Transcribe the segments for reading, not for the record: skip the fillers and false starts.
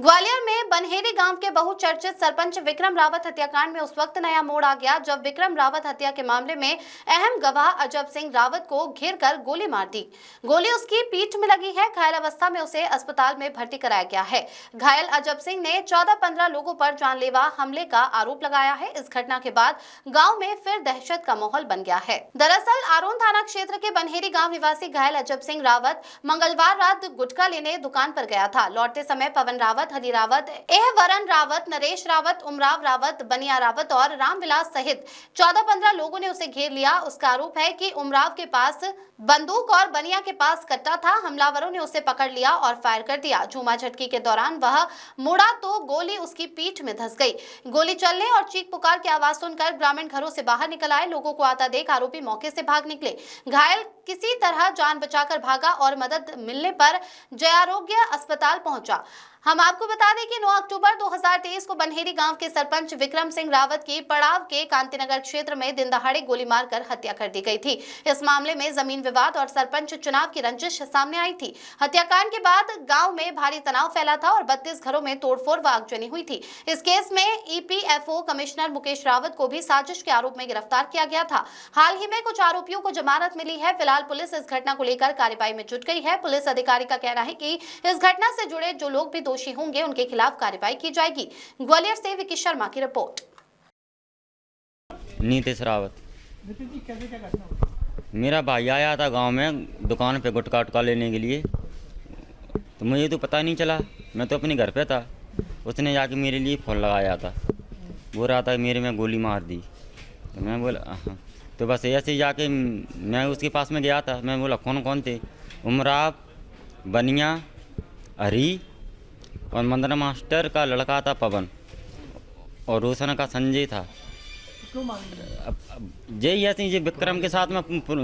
ग्वालियर में बनहेरी गांव के बहुचर्चित सरपंच विक्रम रावत हत्याकांड में उस वक्त नया मोड़ आ गया जब विक्रम रावत हत्या के मामले में अहम गवाह अजब सिंह रावत को घेरकर गोली मार दी। गोली उसकी पीठ में लगी है। घायल अवस्था में उसे अस्पताल में भर्ती कराया गया है। घायल अजब सिंह ने 14-15 लोगों पर जानलेवा हमले का आरोप लगाया है। इस घटना के बाद गाँव में फिर दहशत का माहौल बन गया है। दरअसल आरोन थाना क्षेत्र के बनहेरी गाँव निवासी घायल अजब सिंह रावत मंगलवार रात गुटखा लेने दुकान पर गया था। लौटते समय पवन रावत, हरी रावत, वरण रावत, नरेश रावत, उमराव रावत, बनिया रावत और रामविलास सहित 14-15 लोगों ने उसे घेर लिया। उसका आरोप है कि उमराव के पास बंदूक और बनिया के पास कट्टा था। हमलावरों ने उसे पकड़ लिया और फायर कर दिया। झूमा झटकी के दौरान वह मुड़ा तो गोली उसकी पीठ में धंस गई। गोली चलने और चीख पुकार की आवाज सुनकर ग्रामीण घरों से बाहर निकल आए। लोगों को आता देख आरोपी मौके से भाग निकले। घायल किसी तरह जान बचाकर भागा और मदद मिलने पर जयारोग्य अस्पताल पहुंचा। हम आपको बता दें कि 9 अक्टूबर 2023 को बनहेरी गांव के सरपंच विक्रम सिंह रावत की पड़ाव के कांतिनगर क्षेत्र में दिन दहाड़े गोली मारकर हत्या कर दी गई थी। इस मामले में जमीन विवाद और सरपंच चुनाव की रंजिश सामने आई थी। हत्याकांड के बाद गांव में भारी तनाव फैला था और 32 घरों में तोड़फोड़ व आगजनी हुई थी। इस केस में EPFO कमिश्नर मुकेश रावत को भी साजिश के आरोप में गिरफ्तार किया गया था। हाल ही में कुछ आरोपियों को जमानत मिली है। फिलहाल पुलिस इस घटना को लेकर कार्रवाई में जुट गई है। पुलिस अधिकारी का कहना है कि इस घटना से जुड़े जो लोग भी दोषी होंगे उनके खिलाफ कार्रवाई की जाएगी। ग्वालियर से विकी शर्मा की रिपोर्ट। नीतीश रावत। मेरा भाई आया था गांव में दुकान पे गुटखा लेने के लिए, तो मुझे तो पता नहीं चला। मैं तो अपने घर पे था। उसने जाके मेरे लिए फ़ोन लगाया था, बोल रहा था मेरे में गोली मार दी। तो मैं बोला हाँ। तो बस ऐसे ही जाके मैं उसके पास में गया था। मैं बोला कौन कौन थे? उमराव, बनिया, हरी और मंदना मास्टर का लड़का था पवन और रोशन का संजय था। यही ऐसे ये विक्रम के साथ में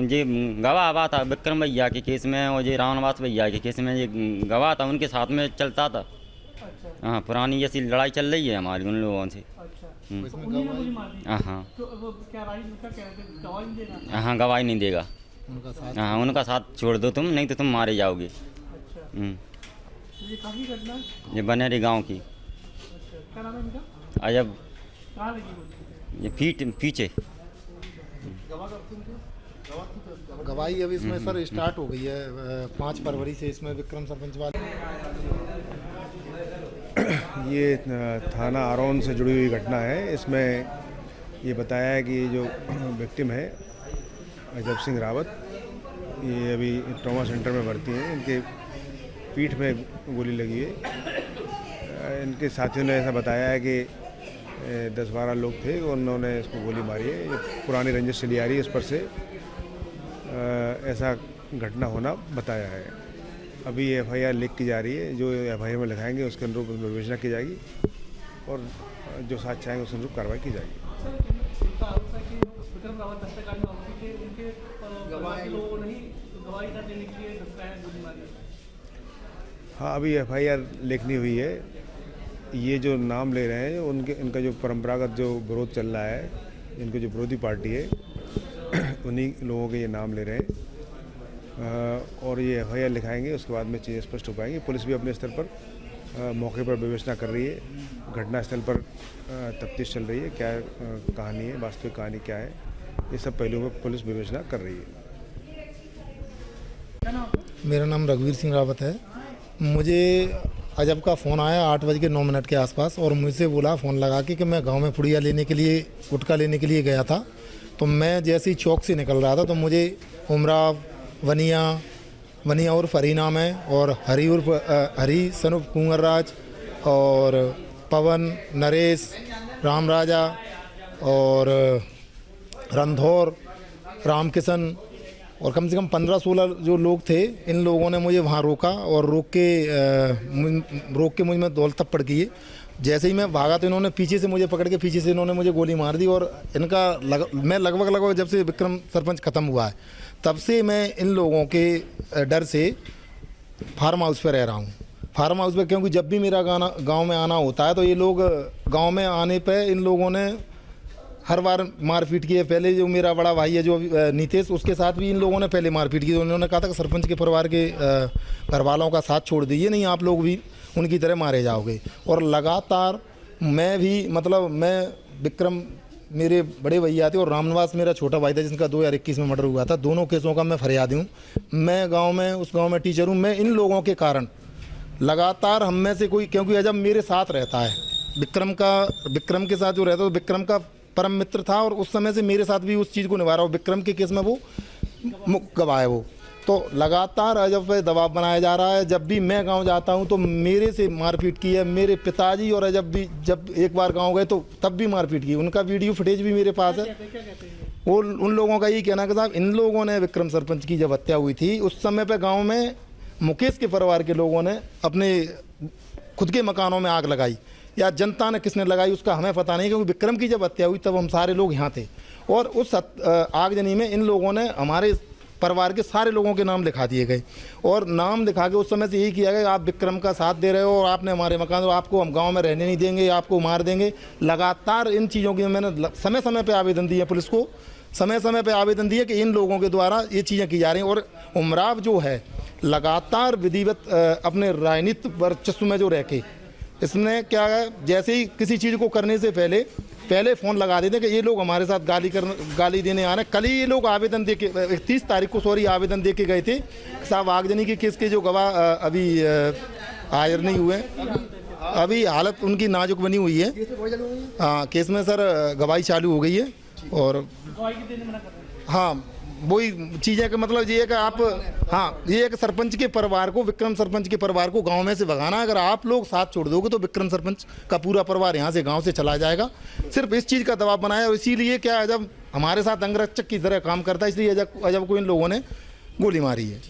ये गवाह हुआ था। विक्रम भैया के केस में और ये रामनिवास भैया के केस में ये गवाह था, उनके साथ में चलता था। हाँ, पुरानी ऐसी लड़ाई चल रही है हमारी उन लोगों से। हाँ, गवाही नहीं देगा। हाँ, उनका साथ छोड़ दो तुम, नहीं तो तुम मारे जाओगे। ये बनहेरी गांव की। क्या नाम है इनका? अजब। कहाँ लगी गोली? ये पीछे। गवाही अभी इसमें सर स्टार्ट हो गई है 5 फरवरी से। इसमें विक्रम सरपंच वाले ये थाना आरोन से जुड़ी हुई घटना है। इसमें ये बताया है कि जो विक्टिम है अजब सिंह रावत, ये अभी ट्रॉमा सेंटर में भर्ती हैं। इनके पीठ में गोली लगी है। इनके साथियों ने ऐसा बताया है कि 10-12 लोग थे, उन्होंने इसको गोली मारी है। ये पुरानी रंजिश चली आ रही है, इस पर से ऐसा घटना होना बताया है। अभी FIR लिख की जा रही है। जो FIR में लिखाएंगे उसके अनुरूप विवेचना की जाएगी और जो साक्ष्य आएंगे उसके अनुरूप कार्रवाई की जाएगी। हाँ, अभी FIR लिखनी हुई है। ये जो नाम ले रहे हैं इनका जो परंपरागत जो विरोध चल रहा है, इनको जो विरोधी पार्टी है उन्हीं लोगों के ये नाम ले रहे हैं और ये FIR लिखाएंगे। उसके बाद में चीज़ें स्पष्ट हो पाएंगी। पुलिस भी अपने स्तर पर मौके पर विवेचना कर रही है। घटनास्थल पर तफ्तीश चल रही है, क्या कहानी है, वास्तविक कहानी क्या है, ये सब पहलुओं पर पुलिस विवेचना कर रही है। मेरा नाम रघुवीर सिंह रावत है। मुझे अजब का फ़ोन आया 8:09 के आसपास और मुझसे बोला फ़ोन लगा के कि मैं गांव में पुड़िया लेने के लिए, गुटखा लेने के लिए गया था। तो मैं जैसे ही चौक से निकल रहा था तो मुझे उमराव, वनिया उर्फ हरी नाम है और हरी उर्फ हरी सनुफ कुंवरराज और पवन, नरेश, राम राजा और रणधौर, रामकिशन और कम से कम 15-16 जो लोग थे, इन लोगों ने मुझे वहाँ रोका और रोक के मुझ में दौल थप्पड़ किए। जैसे ही मैं भागा तो इन्होंने पीछे से मुझे पकड़ के पीछे से इन्होंने मुझे गोली मार दी और मैं लगभग जब से विक्रम सरपंच ख़त्म हुआ है तब से मैं इन लोगों के डर से फार्म हाउस पर रह रहा हूँ। फार्म हाउस पर क्योंकि जब भी मेरा गाँव में आना होता है तो ये लोग गाँव में आने पर इन लोगों ने हर बार मारपीट की है। पहले जो मेरा बड़ा भाई है जो नीतीश, उसके साथ भी इन लोगों ने पहले मारपीट की। तो उन्होंने कहा था कि सरपंच के परिवार के घर वालों का साथ छोड़ दीजिए, नहीं आप लोग भी। उनकी तरह मारे जाओगे। और लगातार मैं भी मतलब मैं विक्रम मेरे बड़े भैया थे और रामनिवास मेरा छोटा भाई था जिसका 2021 में मर्डर हुआ था। दोनों केसों का मैं फरियादी हूँ। मैं गांव में उस गांव में टीचर हूँ। मैं इन लोगों के कारण लगातार हम में से कोई, क्योंकि अजब मेरे साथ रहता है, विक्रम के साथ जो रहता है, तो विक्रम का परम मित्र था और उस समय से मेरे साथ भी उस चीज़ को निभा रहा हूँ। विक्रम के केस में वो गवाह है वो। तो लगातार अजब पे दबाव बनाया जा रहा है। जब भी मैं गांव जाता हूं तो मेरे से मारपीट की है। मेरे पिताजी और अजब भी जब एक बार गांव गए तो तब भी मारपीट की। उनका वीडियो फुटेज भी मेरे पास है। वो उन लोगों का यही कहना है कि साहब इन लोगों ने विक्रम सरपंच की जब हत्या हुई थी उस समय पे गाँव में मुकेश के परिवार के लोगों ने अपने खुद के मकानों में आग लगाई, या जनता ने किसने लगाई उसका हमें पता नहीं, क्योंकि विक्रम की जब हत्या हुई तब हम सारे लोग यहाँ थे। और उस आगजनी में इन लोगों ने हमारे परिवार के सारे लोगों के नाम लिखा दिए गए और नाम लिखा के उस समय से यही किया गया आप विक्रम का साथ दे रहे हो और आपने हमारे मकान, तो आपको हम गांव में रहने नहीं देंगे, आपको मार देंगे। लगातार इन चीज़ों की मैंने समय समय पे आवेदन दिए, पुलिस को समय समय पे आवेदन दिए कि इन लोगों के द्वारा ये चीज़ें की जा रही हैं। और उमराव जो है लगातार विधिवत अपने राजनीतिक वर्चस्व में जो रह के इसने क्या है, जैसे ही किसी चीज़ को करने से पहले फ़ोन लगा देते कि ये लोग हमारे साथ गाली देने आ रहे हैं। कल ही ये लोग आवेदन दे के 31 तारीख को आवेदन दे के गए थे साहब आगजनी के केस के जो गवाह अभी हायर नहीं हुए, अभी हालत उनकी नाजुक बनी हुई है। हाँ, केस में सर गवाही चालू हो गई है। और हाँ, वही चीज़ें का मतलब ये है कि आप, हाँ, ये एक सरपंच के परिवार को, विक्रम सरपंच के परिवार को गांव में से भगाना। अगर आप लोग साथ छोड़ दोगे तो विक्रम सरपंच का पूरा परिवार यहाँ से गांव से चला जाएगा। सिर्फ इस चीज़ का दबाव बनाया और इसीलिए क्या अजब हमारे साथ अंगरक्षक की तरह काम करता है, इसलिए अजब को इन लोगों ने गोली मारी है।